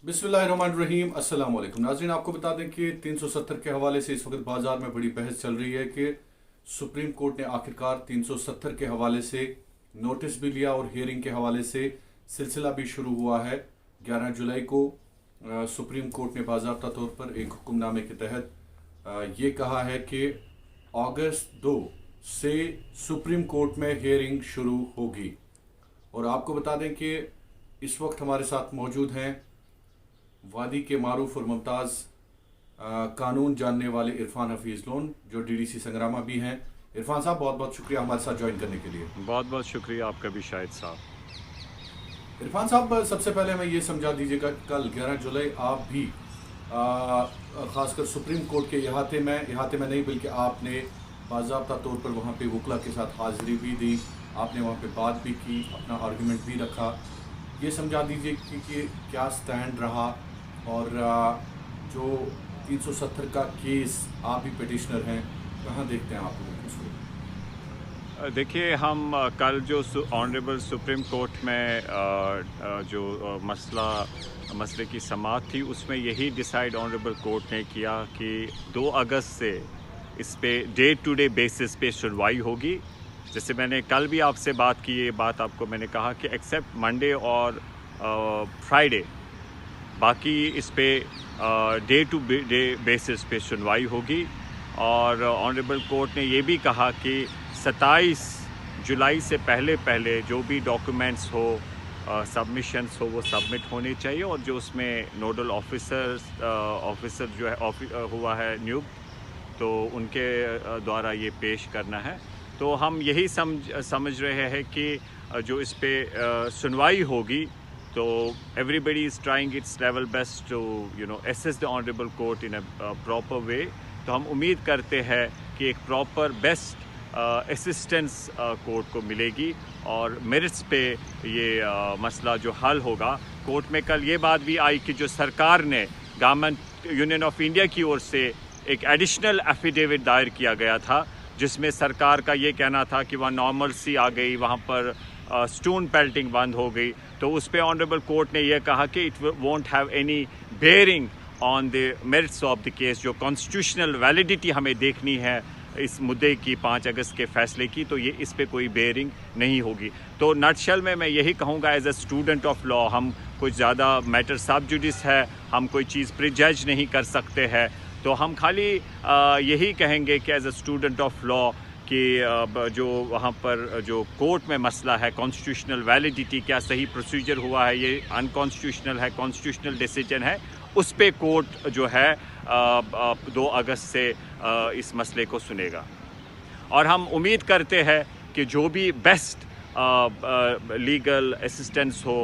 बिस्मिल्लाहिर्रहमानिर्रहीम। अस्सलाम वालेकुम नाज़रीन, आपको बता दें कि 370 के हवाले से इस वक्त बाजार में बड़ी बहस चल रही है कि सुप्रीम कोर्ट ने आखिरकार 370 के हवाले से नोटिस भी लिया और हियरिंग के हवाले से सिलसिला भी शुरू हुआ है। 11 जुलाई को सुप्रीम कोर्ट ने बाज़ाब्ता तौर पर एक हुक्मनामे के तहत ये कहा है कि अगस्त 2 से सुप्रीम कोर्ट में हियरिंग शुरू होगी। और आपको बता दें कि इस वक्त हमारे साथ मौजूद हैं वादी के मारूफ और मुमताज़ कानून जानने वाले इरफान हफीज़ लोन, जो डीडीसी संग्रामा भी हैं। इरफान साहब, बहुत बहुत शुक्रिया हमारे साथ ज्वाइन करने के लिए। बहुत बहुत शुक्रिया आपका भी शाहिद साहब। इरफान साहब, सबसे पहले हमें ये समझा दीजिएगा कि कल 11 जुलाई आप भी ख़ासकर सुप्रीम कोर्ट के इहाते में नहीं बल्कि आपने बाज़ाब्ता तौर पर वहाँ पे वकला के साथ हाज़िरी भी दी, आपने वहाँ पे बात भी की, अपना आर्गूमेंट भी रखा। ये समझा दीजिए कि क्या स्टैंड रहा और जो 370 का केस, आप भी पिटिशनर हैं, कहाँ देखते हैं आप लोगों को? देखिए, हम कल जो ऑनरेबल सुप्रीम कोर्ट में जो मसले की समाअत थी, उसमें यही डिसाइड ऑनरेबल कोर्ट ने किया कि 2 अगस्त से इस पे डे टू डे बेसिस पे सुनवाई होगी। जैसे मैंने कल भी आपसे बात की, ये बात आपको मैंने कहा कि एक्सेप्ट मंडे और फ्राइडे, बाकी इस पे डे टू डे बेसिस पे सुनवाई होगी। और ऑनरेबल कोर्ट ने ये भी कहा कि 27 जुलाई से पहले जो भी डॉक्यूमेंट्स हो, सबमिशंस हो, वो सबमिट होने चाहिए। और जो उसमें नोडल ऑफिसर जो है हुआ है नियुक्त, तो उनके द्वारा ये पेश करना है। तो हम यही समझ रहे हैं कि जो इस पे सुनवाई होगी, तो everybody is trying its level best to assess the honourable court in a proper way. तो हम उम्मीद करते हैं कि एक प्रॉपर बेस्ट असिस्टेंस कोर्ट को मिलेगी और मेरिट्स पे ये मसला जो हल होगा। कोर्ट में कल ये बात भी आई कि जो सरकार ने गवर्नमेंट यूनियन ऑफ इंडिया की ओर से एक एडिशनल एफिडेविट दायर किया गया था, जिसमें सरकार का ये कहना था कि वहाँ नॉर्मलसी आ गई, वहाँ पर स्टोन पेल्टिंग बंद हो गई। तो उस पर ऑनरेबल कोर्ट ने यह कहा कि it won't have any bearing on the merits of the case. जो कॉन्स्टिट्यूशनल वैलिडिटी हमें देखनी है इस मुद्दे की 5 अगस्त के फैसले की, तो ये इस पे कोई बेयरिंग नहीं होगी। तो नटशल में मैं यही कहूँगा, as a student of law, हम कुछ ज़्यादा मैटर सब जुडिस है, हम कोई चीज़ प्रीजज नहीं कर सकते हैं। तो हम खाली यही कहेंगे कि as a student of law कि जो वहाँ पर जो कोर्ट में मसला है, कॉन्स्टिट्यूशनल वैलिडिटी, क्या सही प्रोसीजर हुआ है, ये अनकॉन्स्टिट्यूशनल है, कॉन्स्टिट्यूशनल डिसीजन है, उस पे कोर्ट जो है 2 अगस्त से इस मसले को सुनेगा। और हम उम्मीद करते हैं कि जो भी बेस्ट लीगल असिस्टेंस हो,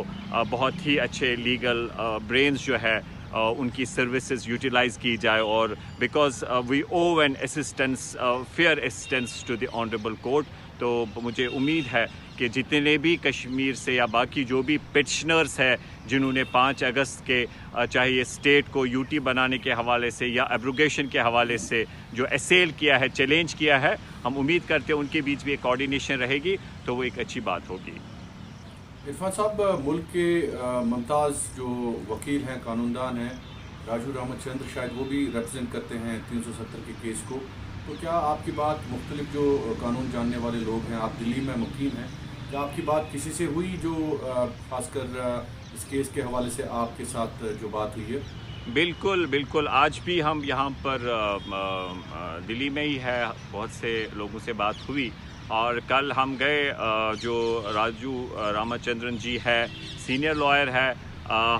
बहुत ही अच्छे लीगल ब्रेन्स जो है, उनकी सर्विसेज यूटिलाइज की जाए। और because we owe an assistance, fair assistance to the honourable court. तो मुझे उम्मीद है कि जितने भी कश्मीर से या बाकी जो भी पिटिशनर्स है जिन्होंने 5 अगस्त के चाहे ये स्टेट को यूटी बनाने के हवाले से या एब्रोगेशन के हवाले से जो असेल किया है, चैलेंज किया है, हम उम्मीद करते हैं उनके बीच भी एक कोऑर्डिनेशन रहेगी, तो वो एक अच्छी बात होगी। इरफान साहब, मुल्क के मुमताज़ जो वकील हैं, कानूनदान हैं, राजू रामचंद्र, शायद वो भी रिप्रेजेंट करते हैं 370 के केस को। तो क्या आपकी बात मुख्तलिफ जो कानून जानने वाले लोग हैं, आप दिल्ली में मुकीम हैं, क्या आपकी बात किसी से हुई जो खासकर इस केस के हवाले से आपके साथ जो बात हुई है? बिल्कुल, आज भी हम यहाँ पर दिल्ली में ही है, बहुत से लोगों से बात हुई। और कल हम गए, जो राजू रामचंद्रन जी है, सीनियर लॉयर है,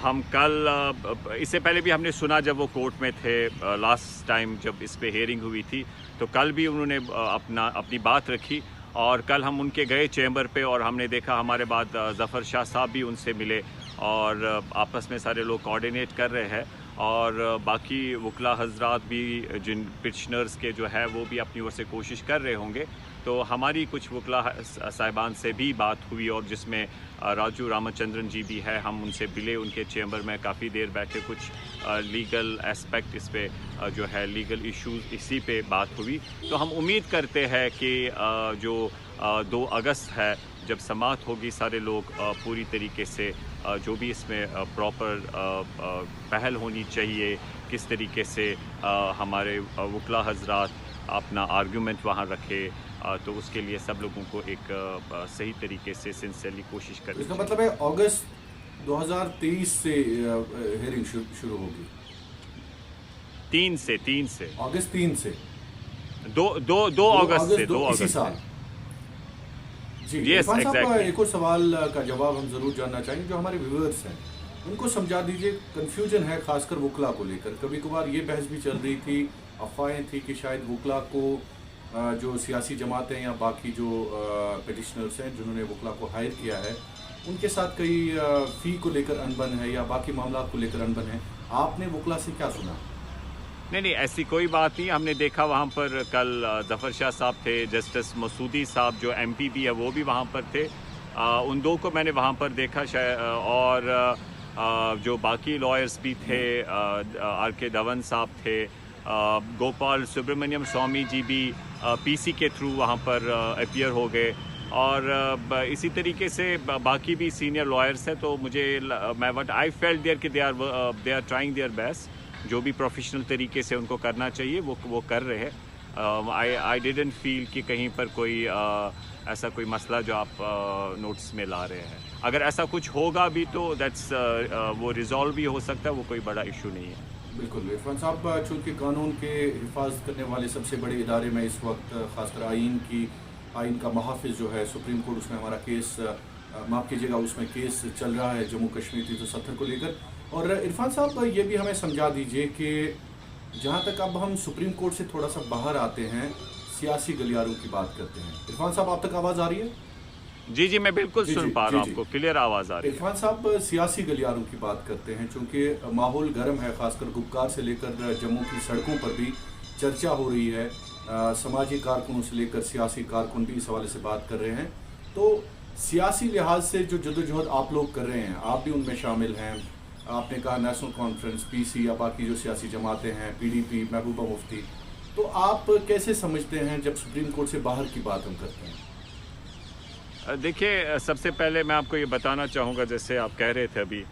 हम कल इससे पहले भी हमने सुना जब वो कोर्ट में थे लास्ट टाइम जब इस पे हियरिंग हुई थी, तो कल भी उन्होंने अपनी बात रखी। और कल हम उनके गए चैम्बर पे और हमने देखा, हमारे बाद ज़फ़र शाह साहब भी उनसे मिले और आपस में सारे लोग कोऑर्डिनेट कर रहे हैं। और बाकी वकला हजरात भी, जिन पिटिशनर्स के जो है, वो भी अपनी ओर से कोशिश कर रहे होंगे। तो हमारी कुछ वकला साहिबान से भी बात हुई और जिसमें राजू रामचंद्रन जी भी है, हम उनसे मिले उनके चैम्बर में, काफ़ी देर बैठे, कुछ लीगल एस्पेक्ट इस पे जो है, लीगल इश्यूज इसी पे बात हुई। तो हम उम्मीद करते हैं कि जो 2 अगस्त है, जब समाअत होगी, सारे लोग पूरी तरीके से جو بھی اس میں پراپر پہل ہونی چاہیے، کس طریقے سے ہمارے وکلا حضرات اپنا آرگیومنٹ وہاں رکھے، تو اس کے لیے سب لوگوں کو ایک صحیح طریقے سے سنسیئرلی کوشش کرنی اس کا چاہیے۔ مطلب ہے اگست 2023 سے ہیئرنگ شروع ہوگی؟ 3 سے اگست 3 سے 2 اگست سے اسی سال۔ جی Yes, عرفان صاحب، exactly. ایک اور سوال کا جواب ہم ضرور جاننا چاہیں گے، جو ہمارے ویورز ہیں ان کو سمجھا دیجئے، کنفیوژن ہے خاص کر وکلا کو لے کر، کبھی کبھار یہ بحث بھی چل رہی تھی، افواہیں تھی کہ شاید وکلا کو جو سیاسی جماعتیں یا باقی جو پیٹیشنرز ہیں جنہوں نے وکلا کو ہائر کیا ہے ان کے ساتھ کئی فی کو لے کر انبن ہے یا باقی معاملات کو لے کر انبن ہے، آپ نے وکلا سے کیا سنا؟ نہیں ایسی کوئی بات نہیں، ہم نے دیکھا وہاں پر کل ظفر شاہ صاحب تھے، جسٹس مسعودی صاحب جو ایم پی بھی ہے وہ بھی وہاں پر تھے، ان دو کو میں نے وہاں پر دیکھا، اور جو باقی لائرز بھی تھے، آر کے دھون صاحب تھے، گوپال سبرمنیم سوامی جی بھی پی سی کے تھرو وہاں پر اپیئر ہو گئے، اور اسی طریقے سے باقی بھی سینئر لائرز ہیں، تو میں وٹ آئی فیلٹ دیئر کہ they are trying their best, جو بھی پروفیشنل طریقے سے ان کو کرنا چاہیے وہ کر رہے ہیں۔ آئی ڈیڈنٹ فیل کہ کہیں پر کوئی ایسا کوئی مسئلہ جو آپ نوٹس میں لا رہے ہیں، اگر ایسا کچھ ہوگا بھی تو دیٹس وہ ریزالو بھی ہو سکتا ہے، وہ کوئی بڑا ایشو نہیں ہے۔ بالکل عرفان صاحب، چونکہ قانون کے حفاظت کرنے والے سب سے بڑے ادارے میں اس وقت خاص کر آئین کا محافظ جو ہے سپریم کورٹ، اس میں ہمارا کیس، معاف کیجیے گا، اس میں کیس چل رہا ہے جموں کشمیر 370 کو لے کر، اور عرفان صاحب یہ بھی ہمیں سمجھا دیجئے کہ جہاں تک اب ہم سپریم کورٹ سے تھوڑا سا باہر آتے ہیں، سیاسی گلیاروں کی بات کرتے ہیں، عرفان صاحب آپ تک آواز آ رہی ہے؟ جی میں بالکل سن پا رہا ہوں، آپ کو کلیئر آواز آ رہی ہے۔ عرفان صاحب سیاسی گلیاروں کی بات کرتے ہیں، چونکہ ماحول گرم ہے، خاص کر گپکار سے لے کر جموں کی سڑکوں پر بھی چرچا ہو رہی ہے، سماجی کارکنوں سے لے کر سیاسی کارکن بھی اس حوالے سے بات کر رہے ہیں، تو سیاسی لحاظ سے جو جدوجہد آپ لوگ کر رہے ہیں، آپ بھی ان میں شامل ہیں، آپ نے کہا نیشنل کانفرنس، پی سی یا باقی جو سیاسی جماعتیں ہیں، P D P, Mehbooba Mufti, تو آپ کیسے سمجھتے ہیں جب سپریم کورٹ سے باہر کی بات ہم کرتے ہیں؟ دیکھیے، سب سے پہلے میں آپ کو یہ بتانا چاہوں گا، جیسے آپ کہہ رہے تھے ابھی،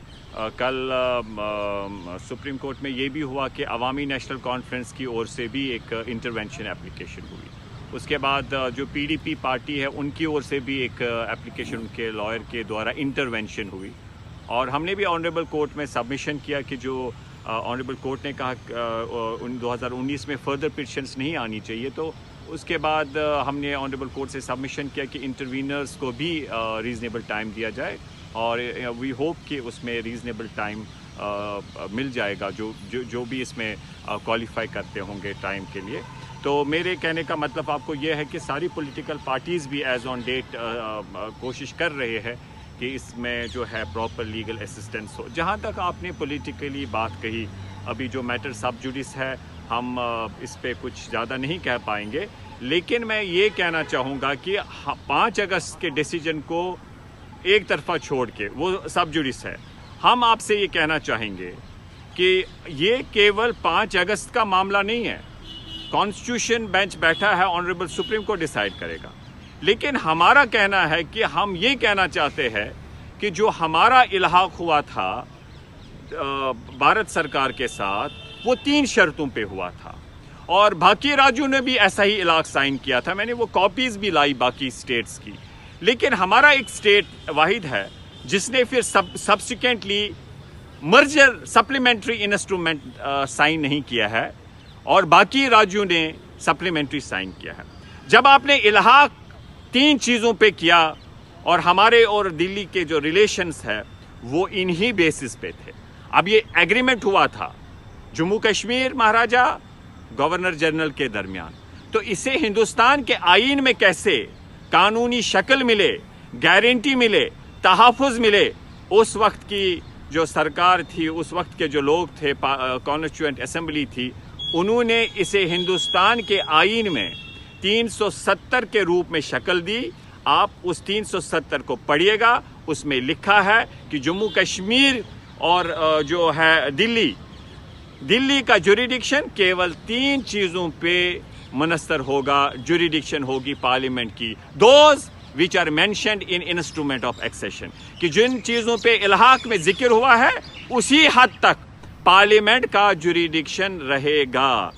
کل سپریم کورٹ میں یہ بھی ہوا کہ عوامی نیشنل کانفرنس کی اور سے بھی ایک انٹرونشن اپلیکیشن ہوئی، اس کے بعد جو پی ڈی پی پارٹی ہے ان کی اور سے بھی ایک اپلیکیشن ان کے لائر کے دوارا انٹرونشن ہوئی، اور ہم نے بھی آنریبل کورٹ میں سبمیشن کیا کہ جو آنریبل کورٹ نے کہا 2019 میں فردر پٹیشنز نہیں آنی چاہیے، تو اس کے بعد ہم نے آنریبل کورٹ سے سبمیشن کیا کہ انٹروینرز کو بھی ریزنیبل ٹائم دیا جائے، اور وی ہوپ کہ اس میں ریزنیبل ٹائم مل جائے گا جو بھی اس میں کوالیفائی کرتے ہوں گے ٹائم کے لیے۔ تو میرے کہنے کا مطلب آپ کو یہ ہے کہ ساری پولیٹیکل پارٹیز بھی ایز آن ڈیٹ کوشش کر رہے ہیں کہ اس میں جو ہے پراپر لیگل اسسٹنس ہو۔ جہاں تک آپ نے پولیٹیکلی بات کہی، ابھی جو میٹر سب جوڈس ہے، ہم اس پہ کچھ زیادہ نہیں کہہ پائیں گے، لیکن میں یہ کہنا چاہوں گا کہ 5 اگست کے ڈیسیجن کو ایک طرفہ چھوڑ کے، وہ سب جوڈس ہے، ہم آپ سے یہ کہنا چاہیں گے کہ یہ کیول 5 اگست کا معاملہ نہیں ہے، کانسٹیٹیوشن بینچ بیٹھا ہے، آنریبل سپریم کورٹ ڈیسائیڈ کرے گا، لیکن ہمارا کہنا ہے کہ ہم یہ کہنا چاہتے ہیں کہ جو ہمارا الحاق ہوا تھا بھارت سرکار کے ساتھ، وہ 3 شرطوں پہ ہوا تھا، اور باقی راجیوں نے بھی ایسا ہی الحاق سائن کیا تھا، میں نے وہ کاپیز بھی لائی باقی اسٹیٹس کی، لیکن ہمارا ایک اسٹیٹ واحد ہے جس نے پھر subsequently merger supplementary instrument sign نہیں کیا ہے، اور باقی راجیوں نے سپلیمنٹری سائن کیا ہے۔ جب آپ نے الحاق 3 چیزوں پہ کیا، اور ہمارے اور دلی کے جو ریلیشنز ہے وہ انہی بیسس پہ تھے، اب یہ ایگریمنٹ ہوا تھا جموں کشمیر مہاراجہ گورنر جنرل کے درمیان، تو اسے ہندوستان کے آئین میں کیسے قانونی شکل ملے، گارنٹی ملے، تحفظ ملے؟ اس وقت کی جو سرکار تھی، اس وقت کے جو لوگ تھے، کانسٹیٹوئنٹ اسمبلی تھی، انہوں نے اسے ہندوستان کے آئین میں 370 کے روپ میں شکل دی۔ آپ اس 370 کو پڑھیے گا، اس میں لکھا ہے کہ جموں کشمیر اور جو ہے دلی کا جوریڈکشن کیول 3 چیزوں پہ منحصر ہوگا، جوریڈکشن ہوگی پارلیمنٹ کی، those which are mentioned in instrument of accession, कि जिन चीज़ों पे इल्हाक में जिक्र हुआ है उसी हद तक पार्लियामेंट का जुरिडिक्शन रहेगा.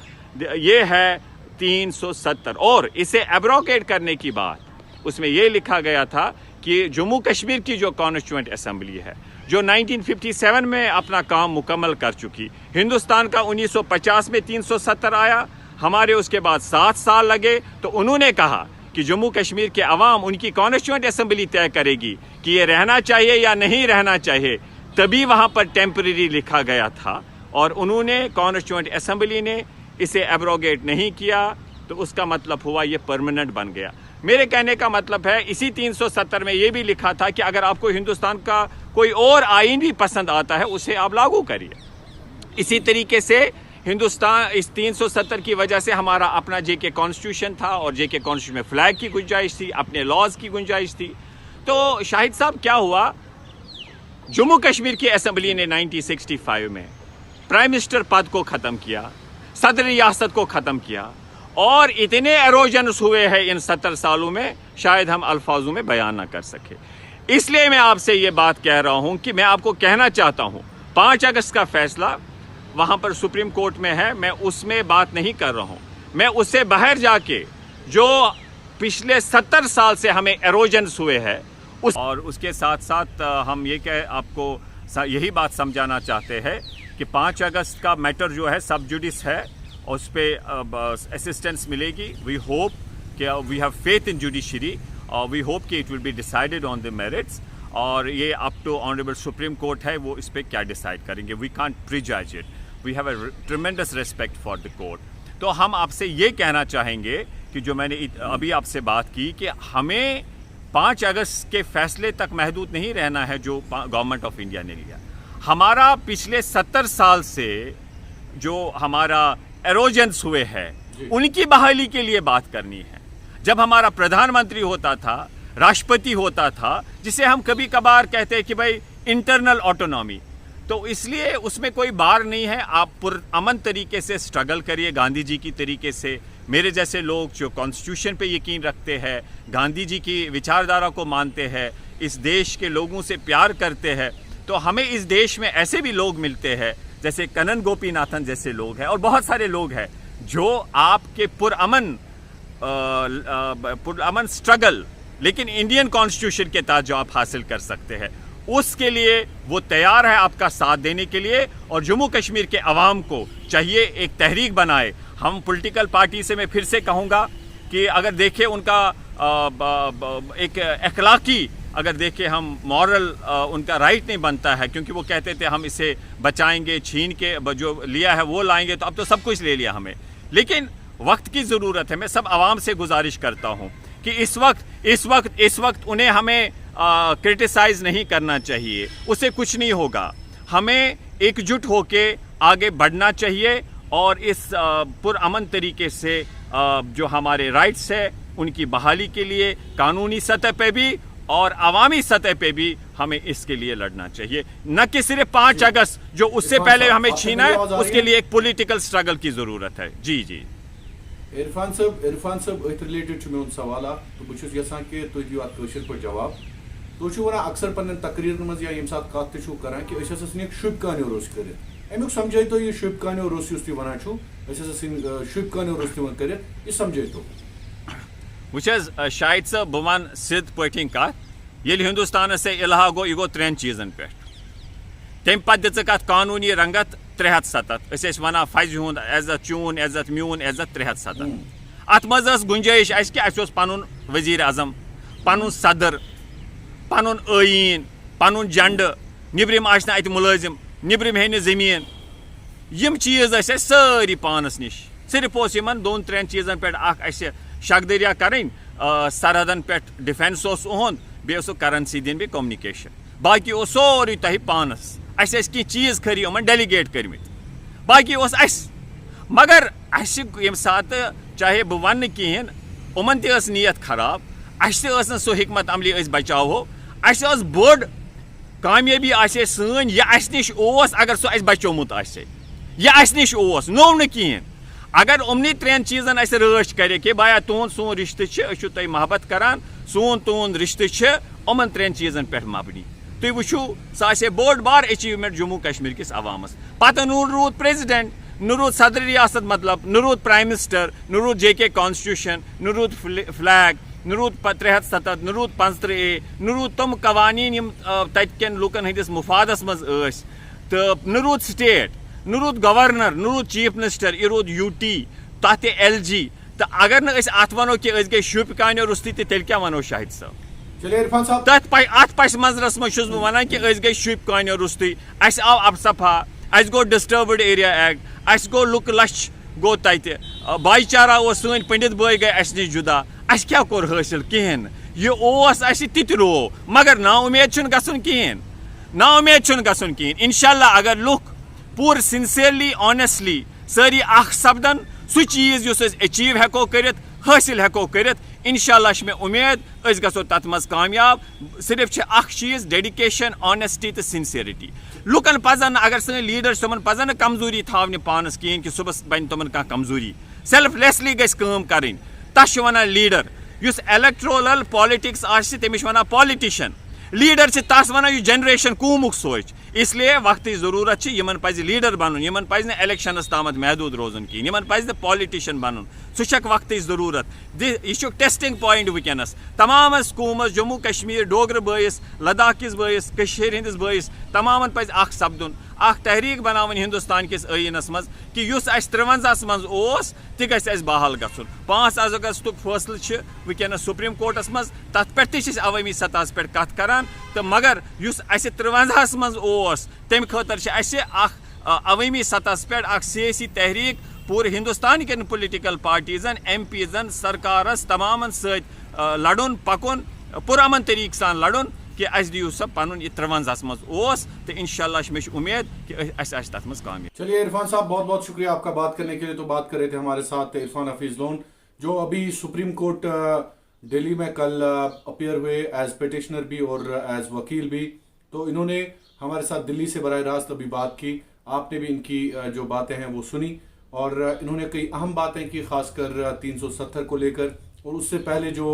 ये है 370. और इसे एब्रोगेट करने की बात उसमें ये लिखा गया था कि जम्मू कश्मीर की जो कॉन्स्टिट्यूएंट असेंबली है जो 1957 में अपना काम मुकम्मल कर चुकी, हिंदुस्तान का 1950 में 370 आया, हमारे उसके बाद 7 साल लगे, तो उन्होंने कहा कि जम्मू कश्मीर के अवाम उनकी कॉन्स्टिट्यूएंट असेंबली तय करेगी कि ये रहना चाहिए या नहीं रहना चाहिए. तभी वहाँ पर टेम्परेरी लिखा गया था और उन्होंने कॉन्स्टिट्यूएंट असेंबली ने इसे एब्रोगेट नहीं किया, तो उसका मतलब हुआ ये परमानेंट बन गया. मेरे कहने का मतलब है इसी 370 में ये भी लिखा था कि अगर आपको हिंदुस्तान का कोई और आइन भी पसंद आता है उसे आप लागू करिए. इसी तरीके से हिंदुस्तान इस 370 की वजह से हमारा अपना जेके कॉन्स्टिट्यूशन था और जेके कॉन्स्टिट्यूशन में फ्लैग की गुंजाइश थी, अपने लॉज की गुंजाइश थी. तो शाहिद साहब क्या हुआ, जम्मू कश्मीर की असेंबली ने 1965 में प्राइम मिनिस्टर पद को ख़त्म किया, सदर रियासत को ख़त्म किया और इतने एरोजन्स हुए हैं इन 70 सालों में शायद हम अल्फाजों में बयान ना कर सके. इसलिए मैं आपसे ये बात कह रहा हूँ कि मैं आपको कहना चाहता हूँ 5 अगस्त का फैसला वहाँ पर सुप्रीम कोर्ट में है, मैं उसमें बात नहीं कर रहा हूँ. मैं उससे बाहर जाके जो पिछले 70 साल से हमें एरोजन्स हुए हैं और उसके साथ साथ हम ये आपको यही बात समझाना चाहते हैं कि 5 अगस्त का मैटर जो है सब जुडिस है, उस पर असिस्टेंस मिलेगी. वी होप कि we have faith in judiciary और वी होप कि it will be decided on the merits. और ये up to honourable supreme court है वो इस पर क्या डिसाइड करेंगे. We can't prejudge it. We have a tremendous respect for the court. तो हम आपसे ये कहना चाहेंगे कि जो मैंने अभी आपसे बात की कि हमें 5 अगस्त के फैसले तक महदूद नहीं रहना है जो गवर्नमेंट ऑफ इंडिया ने लिया. हमारा पिछले 70 साल से जो हमारा एरोजन्स हुए हैं उनकी बहाली के लिए बात करनी है. जब हमारा प्रधानमंत्री होता था, राष्ट्रपति होता था, जिसे हम कभी कभार कहते हैं कि भाई इंटरनल ऑटोनॉमी, तो इसलिए उसमें कोई बार नहीं है. आप पुरअमन तरीके से स्ट्रगल करिए गांधी जी की तरीके से. मेरे जैसे लोग जो कॉन्स्टिट्यूशन पे यकीन रखते हैं, गांधी जी की विचारधारा को मानते हैं, इस देश के लोगों से प्यार करते हैं, तो हमें इस देश में ऐसे भी लोग मिलते हैं जैसे कनन गोपीनाथन जैसे लोग हैं और बहुत सारे लोग हैं जो आपके पुरअमन स्ट्रगल लेकिन इंडियन कॉन्स्टिट्यूशन के तहत जो आप हासिल कर सकते हैं, उसके लिए वो तैयार है आपका साथ देने के लिए. और जम्मू कश्मीर के अवाम को चाहिए एक तहरीक बनाए. हम पॉलिटिकल पार्टी से मैं फिर से कहूँगा कि अगर देखें उनका एक अखलाकी अगर देखें हम मॉरल उनका राइट नहीं बनता है, क्योंकि वो कहते थे हम इसे बचाएंगे, छीन के जो लिया है वो लाएंगे, तो अब तो सब कुछ ले लिया हमें. लेकिन वक्त की ज़रूरत है. मैं सब आवाम से गुजारिश करता हूँ कि इस वक्त उन्हें हमें क्रिटिसाइज़ नहीं करना चाहिए. उससे कुछ नहीं होगा. हमें एकजुट होके आगे बढ़ना चाहिए और इस पुरअमन तरीके से जो हमारे राइट्स है उनकी बहाली के लिए कानूनी सतह पे भी और अवामी सतह पे भी हमें इसके लिए लड़ना चाहिए. न कि सिर्फ 5 अगस्त जो उससे पहले हमें छीना है, उसके लिए एक पॉलिटिकल स्ट्रगल की ज़रूरत है. जी जी इरफान साहब अथ रिलेटेड मेन सवाल तो बहुत यसान कि तुम दिव अत पे जवाब. तुम वन अक्सर पन्न तकरीरन मज या ये कत करान कि शुभ कान्यो रोज कर अमुक समझ तो यह शुभ कान्यो रोज वन शुभ कान्यो रोज कर यह समझ तो वुचस शाहिद साहब बह वन सिद्ध पठन कत ये हिंदुस्तान से इलाहा गो यह गो 3 चीज़न पे. तम पे दिख कत कानूनी रंगत 370 वन फज हुंद इज्जत चून इज्जत म्यून इज्जत 370. अत मज गुंजाइश कि पन वजीर अजम, पन सदर, पन आईन, पन झंड, निब्रिम अत मुलाजिम, निब्रिम हे जमीन, यम चीज़ सारी पानस निश. सिर्फ 2-3 चीज़न पे शकदरिया करें, सरहदन पे डिफेंस उहद बे करेंसी दिन भी कम्युनिकेशन. बाकी सोरी तह पानस की चीज़ खरी उमन डेलीगेट करमित. बाकी मगर ये सात चाहे बह वन कहें उमन तस नीयत खराब, सो हिकमत अमली बचाओ. बोड़ कामयाबी सन यह निश अगर सह बचोमुत यह निश नो न कहें. अगर उमनी 3 चीज़न रच करे कि बाया तुहद सोन रिश्ते तुम मोहब्बत करान, سون تون رشتہ یِمن ترٛٮ۪ن چیٖزن پٮ۪ٹھ مبنی تُہۍ وٕچھِو سۄ آسہِ بوٚڑ بار أچیٖومٮ۪نٛٹ جموں کشمیٖر کِس عوامس پتہٕ روٗد پریزِڈنٹ نہ روٗد صدر ریاست مطلب نہ روٗد پرٛایم منسٹر نہ روٗد JK کانسٹیوٗشن نہ روٗد فلیگ نہ روٗد 377 نہ روٗد 45A نہ روٗد تِم قوانیٖن یِم تتہِ کٮ۪ن لُکن ہٕنٛدِس مفادس منٛز ٲسۍ تہٕ نہ روٗد سٹیٹ نہ روٗد گورنر نہ روٗد چیف منسٹر یہِ روٗد UT تتھ تہِ LG تہٕ اگر نہٕ أسۍ اتھ ونو کہِ أسۍ گٔے شُپۍ کانیو روٚستُے تہٕ تیٚلہِ کیٛاہ ونو شاہد صٲب چلیے عرفان صاحب اتھ پس منظرس منٛز چھُس بہٕ ونان کہِ أسۍ گٔے شُپۍ کانیو روٚستُے اسہِ آو افسفا اسہِ گوٚو ڈسٹربٕڈ ایریا ایکٹ اسہِ گوٚو لُکہٕ لچھ گوٚو تتہِ بھایی چارہ اوس سٲنۍ پنڈت بٲے گٔے اسہِ نِش جُدا اسہِ کیٛاہ کوٚر حٲصِل کِہیٖنۍ نہٕ یہِ اوس اسہِ تہِ تہِ روو مگر نا اُمید چھُنہٕ گژھُن کِہیٖنۍ نا اُمید چھُنہٕ گژھُن کِہیٖنۍ انشاءاللہ اگر لُکھ پوٗرٕ سِنسیرلی آنیسٹلی سٲری اکھ سپدن سُہ چیٖز یُس أسۍ ایچیٖو ہٮ۪کو کٔرِتھ حٲصِل ہٮ۪کو کٔرِتھ انشاءاللہ چھِ مےٚ اُمید أسۍ گژھو تتھ منٛز کامیاب صرف چھِ اکھ چیٖز ڈیڈِکیشن آنیسٹی تہٕ سِنسیرٹی لُکن پزن نہٕ اگر سٲنۍ لیڈر چھِ تِمن پزن نہٕ کمزوٗری تھاونہِ پانس کِہیٖنۍ کہِ صبحس بنہِ تِمن کانٛہہ کمزوٗری سیلف لیسلی گژھِ کٲم کرٕنۍ تتھ چھِ ونان لیڈر یُس الیکٹرولل پالٹکس آسہِ تٔمِس چھِ ونان پالٹِشن لیڈر چھِ تس ونان یُس جنریشن قومُک سوچ اسلیے وقتٕچ ضروٗرت چھِ یِمن پزِ لیڈر بنُن یِمن پزِ نہٕ الیکشنس تامتھ محدوٗد روزُن کِہیٖنۍ یِمن پزِ نہٕ پالٹِشن بنُن سُہ چھکھ وقتٕچ ضروٗرت یہِ چھُ ٹیسٹنگ پویِنٹ وٕنکیٚنس تمامس قومس جموں کشمیٖر ڈوگرٕ بٲیِس لداخ کِس بٲیِس کٔشیٖرِ ہٕنٛدِس بٲیِس تمامن پزِ اکھ سپدُن اکھ تحریٖک بناوٕنۍ ہندوستان کِس ٲییٖنس منٛز کہِ یُس اسہِ 53 منٛز اوس تہِ گژھِ اسہِ بحال گژھُن 5 اگستُک فٲصلہٕ چھِ وٕنکیٚنس سپریٖم کورٹس منٛز تتھ پٮ۪ٹھ تہِ چھِ أسۍ عوٲمی سطحس پٮ۪ٹھ کتھ کران تہٕ مگر یُس اسہِ 53 منٛز اوس تمہِ خٲطرٕ چھِ اسہِ اکھ عوٲمی سطحس پٮ۪ٹھ اکھ سیٲسی تحریٖک پوٗرٕ ہندوستان کٮ۪ن پُلٹِکل پارٹیٖزن MPزن سرکارس تمامن سۭتۍ لڑُن پکُن پُرامن طریٖقہٕ سان لڑُن کہ اسہِ دِیِو سا پنُن یہ 53 منٛز اوس تہٕ انشاءاللہ چھِ مےٚ چھِ اُمید کہ اسہِ آسہِ تتھ منٛز کامیاب چلیے عرفان صاحب بہت بہت شکریہ آپ کا بات کرنے کے لیے تو بات کر رہے تھے ہمارے ساتھ عرفان حفیظ لون جو ابھی سپریم کورٹ دہلی میں کل اپیئر ہوئے ایز پیٹیشنر بھی اور ایز وکیل بھی تو انہوں نے ہمارے ساتھ دلی سے براہ راست ابھی بات کی آپ نے بھی ان کی جو باتیں ہیں وہ سنی اور انہوں نے کئی اہم باتیں کی خاص کر 370 کو لے کر اور اس سے پہلے جو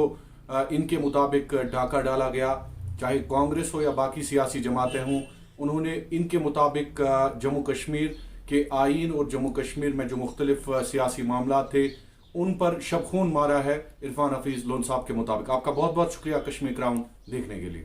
ان کے مطابق ڈاکہ ڈالا گیا چاہے کانگریس ہو یا باقی سیاسی جماعتیں ہوں انہوں نے ان کے مطابق جموں کشمیر کے آئین اور جموں کشمیر میں جو مختلف سیاسی معاملات تھے ان پر شب خون مارا ہے عرفان حفیظ لون صاحب کے مطابق آپ کا بہت بہت شکریہ کشمیر کراؤن دیکھنے کے لیے